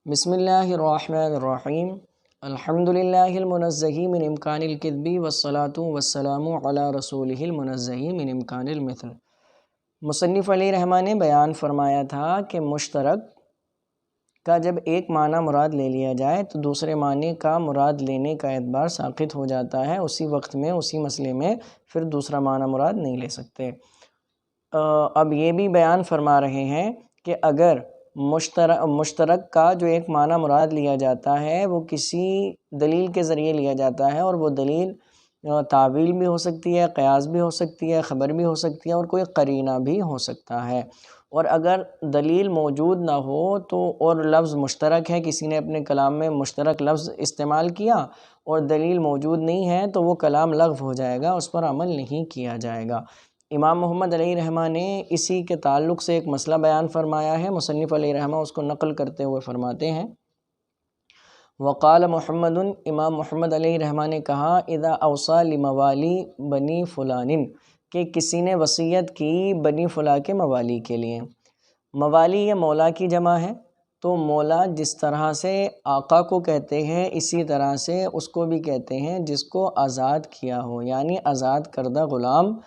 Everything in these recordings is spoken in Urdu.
بسم اللہ الرحمن الرحیم الحمد للہ المنزہ من امکان الکذب والصلاة والسلام علی رسولہ المنزہ من امکان المثل۔ مصنف علیہ رحمہ نے بیان فرمایا تھا کہ مشترک کا جب ایک معنی مراد لے لیا جائے تو دوسرے معنی کا مراد لینے کا اعتبار ساقط ہو جاتا ہے، اسی وقت میں اسی مسئلے میں پھر دوسرا معنی مراد نہیں لے سکتے۔ اب یہ بھی بیان فرما رہے ہیں کہ اگر مشترک کا جو ایک معنی مراد لیا جاتا ہے وہ کسی دلیل کے ذریعے لیا جاتا ہے، اور وہ دلیل تعویل بھی ہو سکتی ہے، قیاس بھی ہو سکتی ہے، خبر بھی ہو سکتی ہے، اور کوئی قرینہ بھی ہو سکتا ہے۔ اور اگر دلیل موجود نہ ہو تو اور لفظ مشترک ہے، کسی نے اپنے کلام میں مشترک لفظ استعمال کیا اور دلیل موجود نہیں ہے تو وہ کلام لغو ہو جائے گا، اس پر عمل نہیں کیا جائے گا۔ امام محمد علیہ رحمہ نے اسی کے تعلق سے ایک مسئلہ بیان فرمایا ہے، مصنف علیہ رحمہ اس کو نقل کرتے ہوئے فرماتے ہیں، وقال محمد، امام محمد علیہ رحمہ نے کہا، اذا اوصى لموالی بنی فلان، کہ کسی نے وصیت کی بنی فلاں کے موالی کے لیے۔ موالی یہ مولا کی جمع ہے، تو مولا جس طرح سے آقا کو کہتے ہیں اسی طرح سے اس کو بھی کہتے ہیں جس کو آزاد کیا ہو، یعنی آزاد کردہ غلام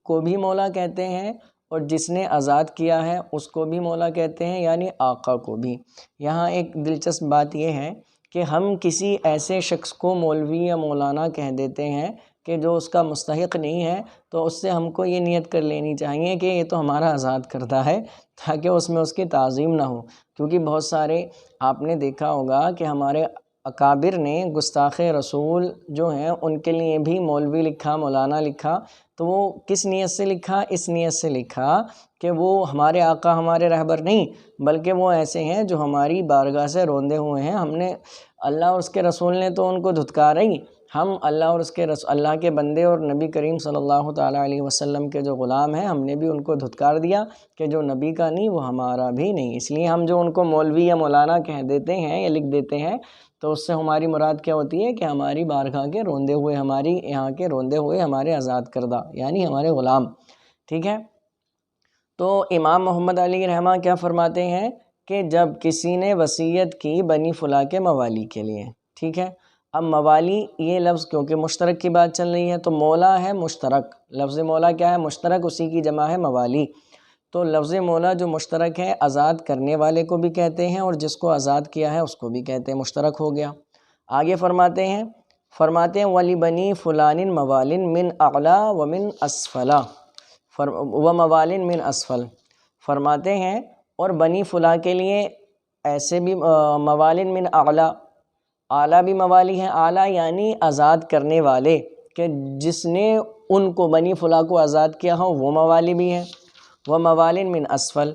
کو بھی مولا کہتے ہیں، اور جس نے آزاد کیا ہے اس کو بھی مولا کہتے ہیں، یعنی آقا کو بھی۔ یہاں ایک دلچسپ بات یہ ہے کہ ہم کسی ایسے شخص کو مولوی یا مولانا کہہ دیتے ہیں کہ جو اس کا مستحق نہیں ہے، تو اس سے ہم کو یہ نیت کر لینی چاہیے کہ یہ تو ہمارا آزاد کردہ ہے، تاکہ اس میں اس کی تعظیم نہ ہو۔ کیونکہ بہت سارے آپ نے دیکھا ہوگا کہ ہمارے اکابر نے گستاخ رسول جو ہیں ان کے لیے بھی مولوی لکھا، مولانا لکھا، تو وہ کس نیت سے لکھا؟ اس نیت سے لکھا کہ وہ ہمارے آقا ہمارے رہبر نہیں، بلکہ وہ ایسے ہیں جو ہماری بارگاہ سے روندے ہوئے ہیں، ہم نے اللہ اور اس کے رسول نے تو ان کو دھتکارا ہی، ہم اللہ اور اس کے اللہ کے بندے اور نبی کریم صلی اللہ تعالیٰ علیہ وسلم کے جو غلام ہیں ہم نے بھی ان کو دھتکار دیا کہ جو نبی کا نہیں وہ ہمارا بھی نہیں۔ اس لیے ہم جو ان کو مولوی یا مولانا کہہ دیتے ہیں یا لکھ دیتے ہیں تو اس سے ہماری مراد کیا ہوتی ہے کہ ہماری بارگاہ کے روندے ہوئے، ہماری یہاں کے روندے ہوئے ہمارے آزاد کردہ، یعنی ہمارے غلام، ٹھیک ہے۔ تو امام محمد علی رحمہ کیا فرماتے ہیں کہ جب کسی نے وصیت کی بنی فلاں کے موالی کے لیے، ٹھیک ہے۔ اب موالی یہ لفظ کیونکہ مشترک کی بات چل رہی ہے تو مولا ہے مشترک، لفظ مولا کیا ہے؟ مشترک، اسی کی جمع ہے موالی۔ تو لفظ مولا جو مشترک ہے آزاد کرنے والے کو بھی کہتے ہیں اور جس کو آزاد کیا ہے اس کو بھی کہتے ہیں، مشترک ہو گیا۔ آگے فرماتے ہیں وَلِبَنِي فُلَانٍ مَوَالٍ مِّنْ أَعْلَى وَمِنْ أَسْفَلَ وَمَوَالٍ مِّنْ أَسْفَلَ، فرماتے ہیں اور بنی فلاں کے لیے ایسے بھی موالٍ مِّنْ أَعْلَى، اعلیٰ بھی موالی ہیں، اعلیٰ یعنی آزاد کرنے والے، کہ جس نے ان کو بنی فلاں کو آزاد کیا ہو وہ موالی بھی ہیں۔ وَمَوَالٍ مِّنْ أَسْفَلَ،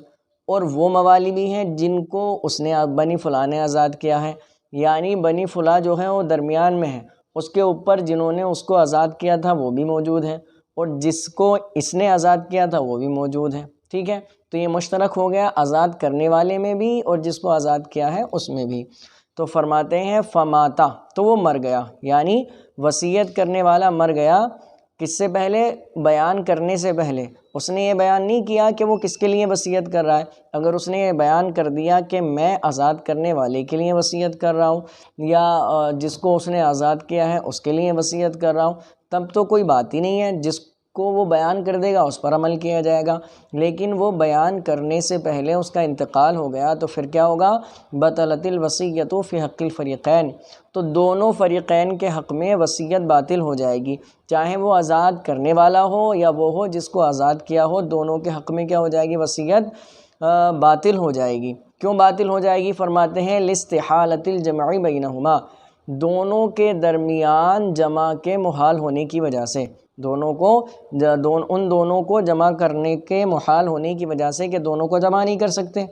اور وہ موالی بھی ہیں جن کو اس نے بنی فلاں نے آزاد کیا ہے، یعنی بنی فلاں جو ہیں وہ درمیان میں ہیں، اس کے اوپر جنہوں نے اس کو آزاد کیا تھا وہ بھی موجود ہیں، اور جس کو اس نے آزاد کیا تھا وہ بھی موجود ہیں، ٹھیک ہے۔ تو یہ مشترک ہو گیا آزاد کرنے والے میں بھی اور جس کو آزاد کیا ہے اس میں بھی۔ تو فرماتے ہیں فماتا، تو وہ مر گیا، یعنی وصیت کرنے والا مر گیا، کس سے پہلے؟ بیان کرنے سے پہلے۔ اس نے یہ بیان نہیں کیا کہ وہ کس کے لیے وصیت کر رہا ہے، اگر اس نے یہ بیان کر دیا کہ میں آزاد کرنے والے کے لیے وصیت کر رہا ہوں یا جس کو اس نے آزاد کیا ہے اس کے لیے وصیت کر رہا ہوں، تب تو کوئی بات ہی نہیں ہے، جس کو وہ بیان کر دے گا اس پر عمل کیا جائے گا۔ لیکن وہ بیان کرنے سے پہلے اس کا انتقال ہو گیا تو پھر کیا ہوگا؟ بطلت الوصیۃ فی حق الفریقین، تو دونوں فریقین کے حق میں وصیت باطل ہو جائے گی، چاہے وہ آزاد کرنے والا ہو یا وہ ہو جس کو آزاد کیا ہو، دونوں کے حق میں کیا ہو جائے گی؟ وصیت باطل ہو جائے گی۔ کیوں باطل ہو جائے گی؟ فرماتے ہیں لاستحالۃ الجمع بینہما، دونوں کے درمیان جمع کے محال ہونے کی وجہ سے، ان دونوں کو جمع کرنے کے محال ہونے کی وجہ سے، کہ دونوں کو جمع نہیں کر سکتے،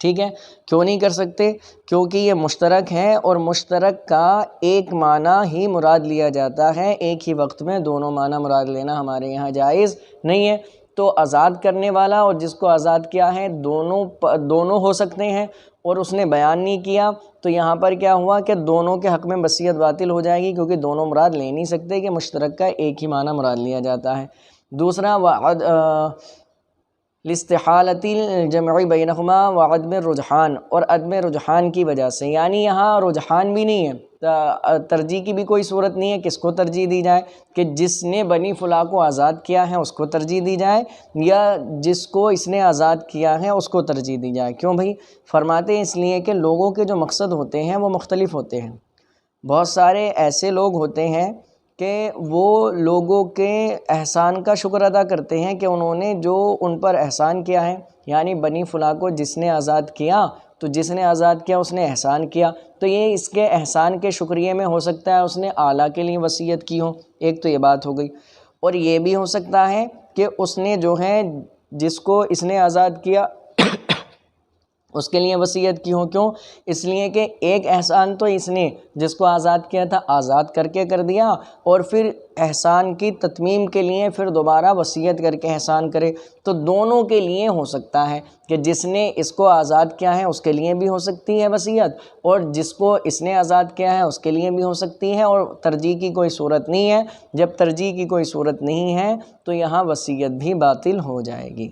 ٹھیک ہے۔ کیوں نہیں کر سکتے؟ کیونکہ یہ مشترک ہے اور مشترک کا ایک معنی ہی مراد لیا جاتا ہے، ایک ہی وقت میں دونوں معنی مراد لینا ہمارے یہاں جائز نہیں ہے۔ تو آزاد کرنے والا اور جس کو آزاد کیا ہے دونوں ہو سکتے ہیں، اور اس نے بیان نہیں کیا تو یہاں پر کیا ہوا کہ دونوں کے حق میں وصیت باطل ہو جائے گی، کیونکہ دونوں مراد لے نہیں سکتے کہ مشترک کا ایک ہی معنی مراد لیا جاتا ہے۔ دوسرا لاستحالۃ الجمع بینہما وعدم الرجحان، اور عدم رجحان کی وجہ سے، یعنی یہاں رجحان بھی نہیں ہے، ترجیح کی بھی کوئی صورت نہیں ہے، کس کو ترجیح دی جائے کہ جس نے بنی فلاں کو آزاد کیا ہے اس کو ترجیح دی جائے، یا جس کو اس نے آزاد کیا ہے اس کو ترجیح دی جائے۔ کیوں بھائی؟ فرماتے ہیں اس لیے کہ لوگوں کے جو مقصد ہوتے ہیں وہ مختلف ہوتے ہیں۔ بہت سارے ایسے لوگ ہوتے ہیں کہ وہ لوگوں کے احسان کا شکر ادا کرتے ہیں کہ انہوں نے جو ان پر احسان کیا ہے، یعنی بنی فلاں کو جس نے آزاد کیا تو جس نے آزاد کیا اس نے احسان کیا، تو یہ اس کے احسان کے شکریہ میں ہو سکتا ہے اس نے اعلیٰ کے لیے وصیت کی ہو، ایک تو یہ بات ہو گئی، اور یہ بھی ہو سکتا ہے کہ اس نے جو ہے جس کو اس نے آزاد کیا اس کے لیے وصیت کی ہو۔ کیوں؟ اس لیے کہ ایک احسان تو اس نے جس کو آزاد کیا تھا آزاد کر کے کر دیا، اور پھر احسان کی تتمیم کے لیے پھر دوبارہ وصیت کر کے احسان کرے، تو دونوں کے لیے ہو سکتا ہے کہ جس نے اس کو آزاد کیا ہے اس کے لیے بھی ہو سکتی ہے وصیت، اور جس کو اس نے آزاد کیا ہے اس کے لیے بھی ہو سکتی ہے، اور ترجیح کی کوئی صورت نہیں ہے۔ جب ترجیح کی کوئی صورت نہیں ہے تو یہاں وصیت بھی باطل ہو جائے گی۔